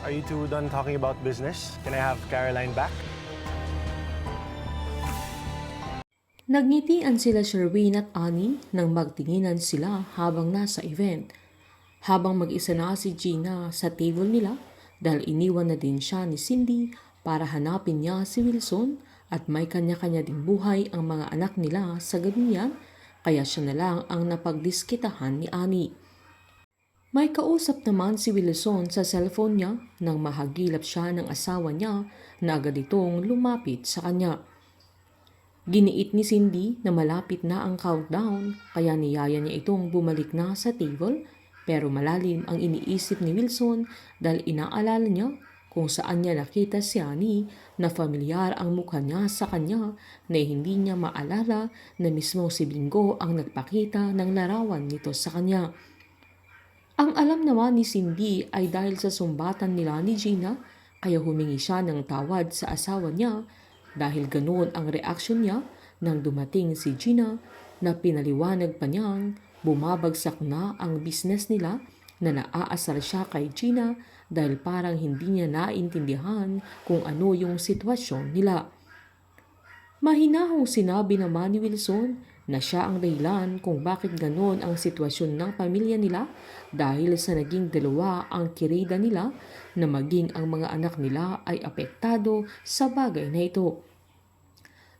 Are you two done talking about business? Can I have Caroline back? Nagngitian sila Sherwin at Annie nang magtinginan sila habang nasa event. Habang mag-isa na si Gina sa table nila dahil iniwan na din siya ni Cindy para hanapin niya si Wilson at may kanya-kanya ding buhay ang mga anak nila sa gabi niyan, kaya siya na lang ang napagdiskitahan ni Annie. May kausap naman si Wilson sa cellphone niya nang mahagilap siya ng asawa niya na agad itong lumapit sa kanya. Giniit ni Cindy na malapit na ang countdown kaya niyaya niya itong bumalik na sa table, pero malalim ang iniisip ni Wilson dahil inaalala niya kung saan niya nakita si Annie na familiar ang mukha niya sa kanya na hindi niya maalala na mismo si Bingo ang nagpakita ng larawan nito sa kanya. Ang alam naman ni Cindy ay dahil sa sumbatan nila ni Gina kaya humingi siya ng tawad sa asawa niya dahil ganoon ang reaksyon niya nang dumating si Gina na pinaliwanag pa niyang bumabagsak na ang business nila na naaasar siya kay Gina dahil parang hindi niya naintindihan kung ano yung sitwasyon nila. Mahinahong sinabi naman ni Wilson na siya ang dahilan kung bakit ganoon ang sitwasyon ng pamilya nila dahil sa naging dalawa ang kirida nila na maging ang mga anak nila ay apektado sa bagay na ito.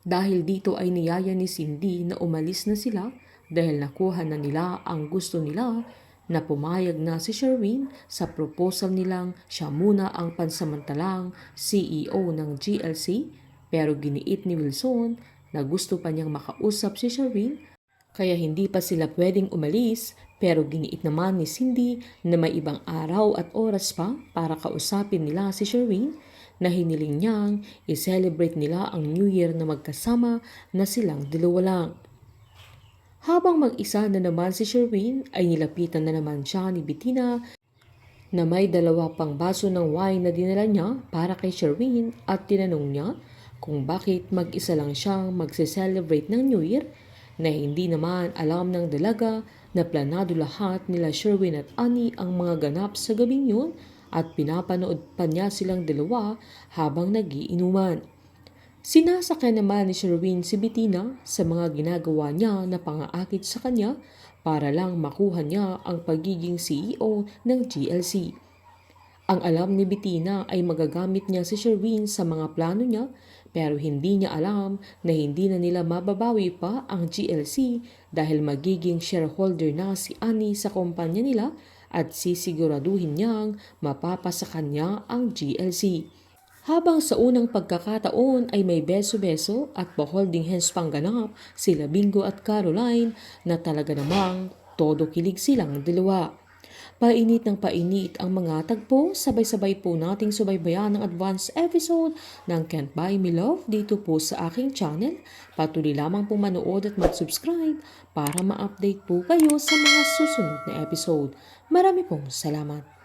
Dahil dito ay niyaya ni Cindy na umalis na sila dahil nakuha na nila ang gusto nila na pumayag na si Sherwin sa proposal nilang siya muna ang pansamantalang CEO ng GLC, pero giniit ni Wilson na gusto pa niyang makausap si Sherwin kaya hindi pa sila pwedeng umalis, pero giniit naman ni Cindy na may ibang araw at oras pa para kausapin nila si Sherwin na hiniling niyang i-celebrate nila ang New Year na magkasama na silang dalawa lang. Habang mag-isa na naman si Sherwin ay nilapitan na naman siya ni Bettina na may dalawa pang baso ng wine na dinala niya para kay Sherwin at tinanong niya kung bakit mag-isa lang siyang magse-celebrate ng New Year na hindi naman alam ng dalaga na planado lahat nila Sherwin at Annie ang mga ganap sa gabing yun at pinapanood pa niya silang dalawa habang nagiinuman. Sinasakyan naman ni Sherwin si Bettina sa mga ginagawa niya na pangaakit sa kanya para lang makuha niya ang pagiging CEO ng GLC. Ang alam ni Bettina ay magagamit niya si Sherwin sa mga plano niya, pero hindi niya alam na hindi na nila mababawi pa ang GLC dahil magiging shareholder na si Annie sa kumpanya nila at sisiguraduhin niyang mapapasa kanya ang GLC. Habang sa unang pagkakataon ay may beso-beso at pa-holding hands pang ganap sila Bingo at Caroline na talaga namang todo kilig silang dalawa. Painit ng painit ang mga tagpo, sabay-sabay po nating subaybayan ang advance episode ng Can't Buy Me Love dito po sa aking channel. Patuloy lamang po manood at mag-subscribe para ma-update po kayo sa mga susunod na episode. Marami pong salamat.